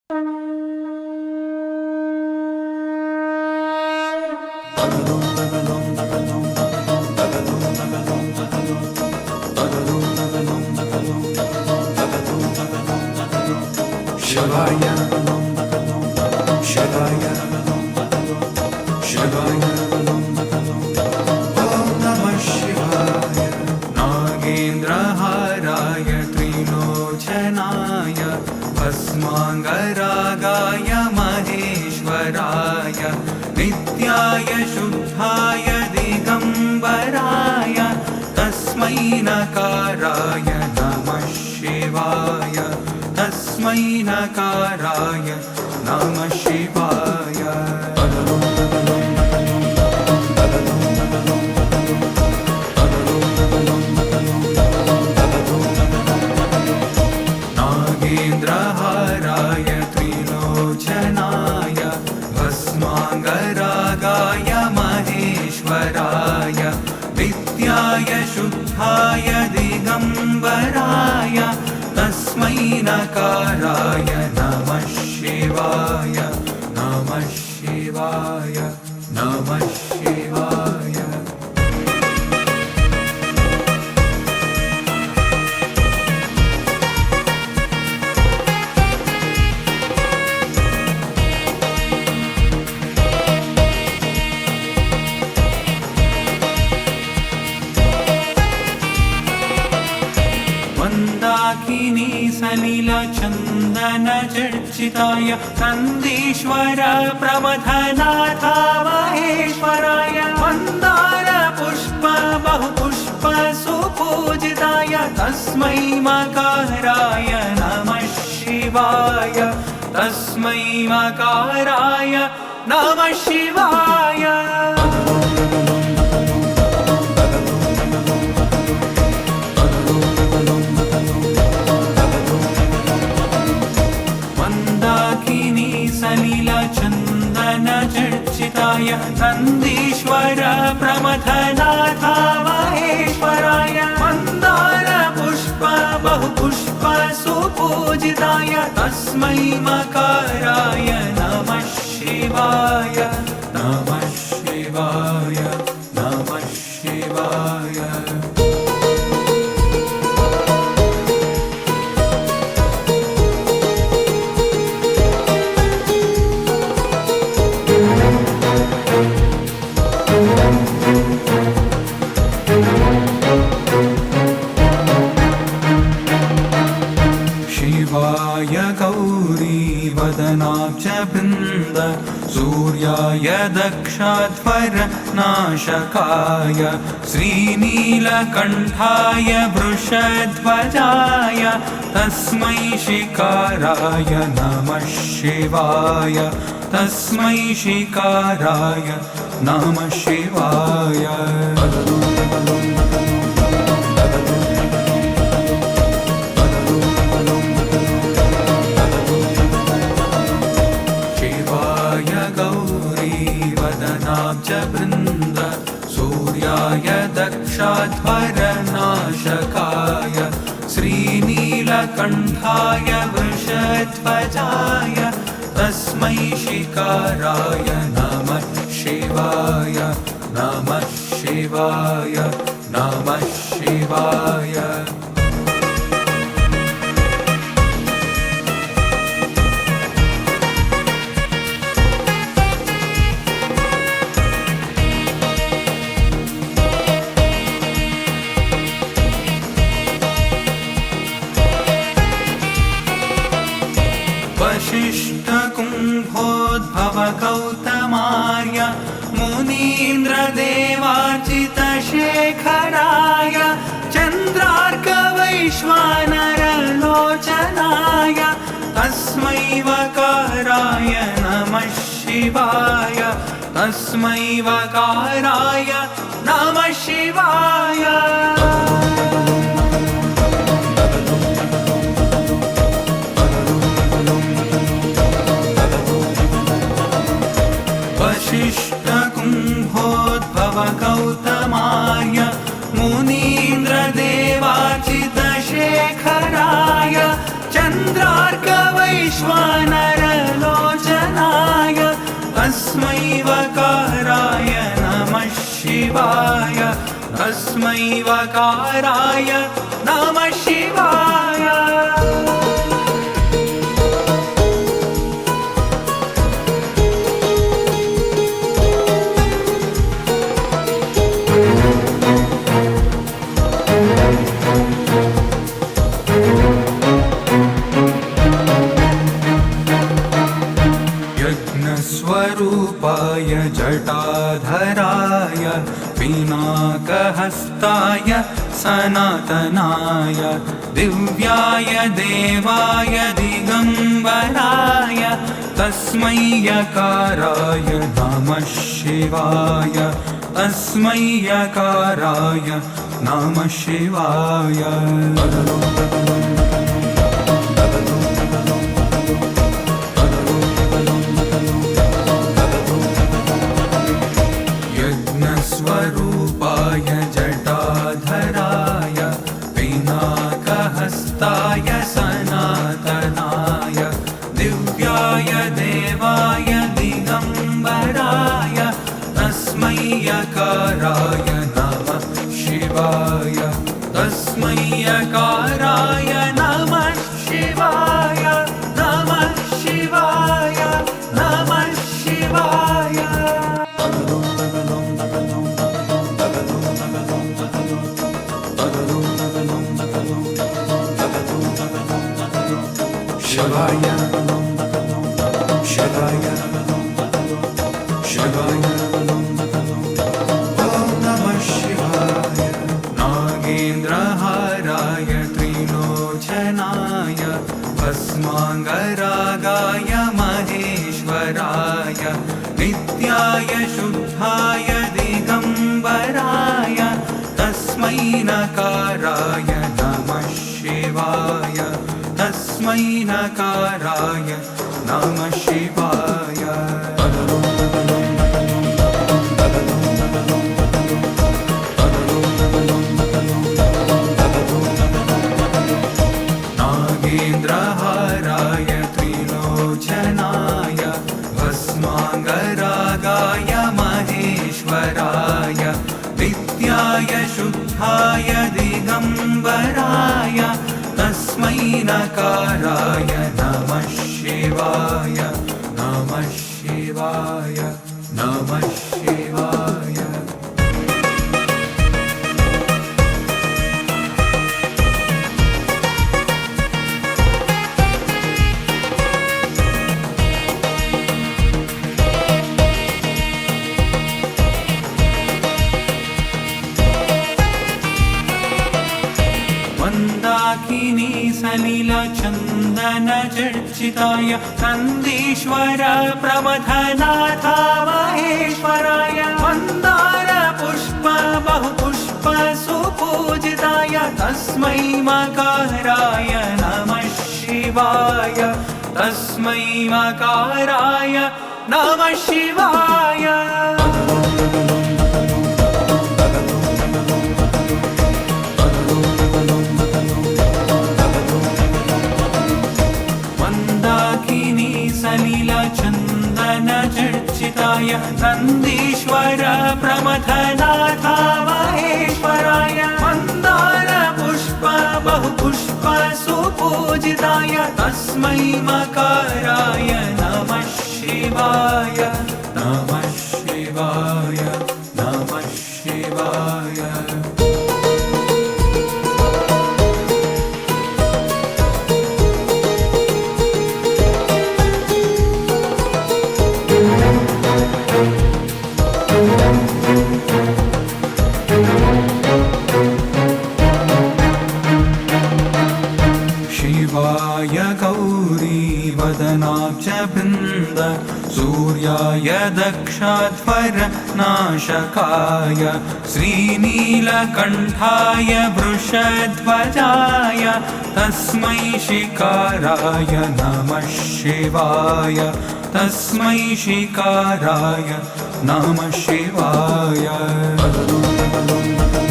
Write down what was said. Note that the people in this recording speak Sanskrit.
Shivaya, Shivaya, Shivaya, Om Namah Shivaya. Nagendraharaya Trilochanaya Bhasmangaragaya Maheshwaraya Nityaya Shuddhaya Digambaraya Tasmai Nakaraya Namah Shivaya. Tasmai Nakaraya Namah Shivaya. Nagendraharaya Trilochanaya Bhasmangaragaya Maheshwaraya Nityaya Shuddhaya Digambaraya Tasmai Nakaraya Namah Shivaya. Namah Shivaya. Namah Shivaya. Mandakini Salil चंदन चर्चिताय नंदीश्वर प्रमथनाथ महेश्वराय मंदार पुष्प बहुपुष्प सुपूजिताय तस्मै मकाराय नमः शिवाय. तस्मै मकाराय नमः शिवाय. सलिल चंदन चर्चिताय नंदीश्वर प्रमथनाथ महेश्वराय मंदार पुष्प बहुपुष्प सुपूजिताय तस्मै मकाराय नमः शिवाय. नमः शिवाय. नमः शिवाय. शिवाय गौरी वदनाब्ज बृन्द सूर्याय दक्षाध्वर नाशकाय श्रीनीलकण्ठाय वृषध्वजाय तस्मै शिकाराय नमः शिवाय. तस्मै शिकाराय नमः शिवाय. वदनाब्ज बृन्द सूर्याय दक्षाध्वर नाशकाय श्रीनीलकण्ठाय वृषध्वजाय तस्मै शिकाराय नमः शिवाय. नमः शिवाय. नमः शिवाय. वशिष्ठ कुम्भोद्भव गौतमार्य मुनीन्द्र देवार्चित शेखराय चन्द्रार्क वैश्वानर लोचनाय तस्मै वकाराय नमः शिवाय. तस्मै वकाराय नमः शिवाय. वशिष्ठ कुम्भोद्भव गौतमार्य मुनीन्द्र देवार्चित शेखराय चन्द्रार्क वैश्वानर वकाराय नमः शिवाय तस्मै वकाराय नमः शिवाय यज्ञस्वरूपाय जटाधराय पिनाकहस्ताय सनातनाय दिव्याय देवाय दिगम्बराय तस्मै यकाराय नमः शिवाय तस्मै यकाराय नमः शिवाय यज्ञस्वरूपाय जटाधराय पिनाकहस्ताय सनातनाय दिव्याय देवाय दिगम्बराय तस्मै यकाराय नमः शिवाय तस्मै यकाराय नमः शिवाय नमः शिवाय नमः शिवाय शिवाय शिवाय शिवाय ॐ नमः शिवाय नागेन्द्रहाराय त्रिलोचनाय भस्माङ्गरागाय महेश्वराय नित्याय शुद्धाय दिगम्बराय तस्मै नकाराय नमः शिवाय तस्मै नकाराय नमः शिवाय नागेन्द्रहाराय त्रिलोचनाय भस्माङ्गरागाय महेश्वराय नित्याय शुद्धाय दिगम्बराय तस्मै नकाराय नमः शिवाय नमः शिवाय नमः शिवाय मन्दाकिनी सलिलचन्दनचर्चिताय नन्दीश्वर प्रमथनाथ महेश्वराय मन्दार पुष्प बहुपुष्प सुपूजिताय तस्मै मकाराय नमः शिवाय तस्मै मकाराय नमः शिवाय सलिलचन्दनचर्चिताय नन्दीश्वर प्रमथनाथ महेश्वराय मन्दार पुष्प बहुपुष्प सुपूजिताय तस्मै मकाराय नमः शिवाय नमः शिवाय नमः शिवाय शिवाय गौरी वदनाब्ज बृन्द सूर्याय दक्षाध्वर नाशकाय श्रीनीलकण्ठाय वृषध्वजाय तस्मै शिकाराय नमः शिवाय तस्मै शिकाराय नमः शिवाय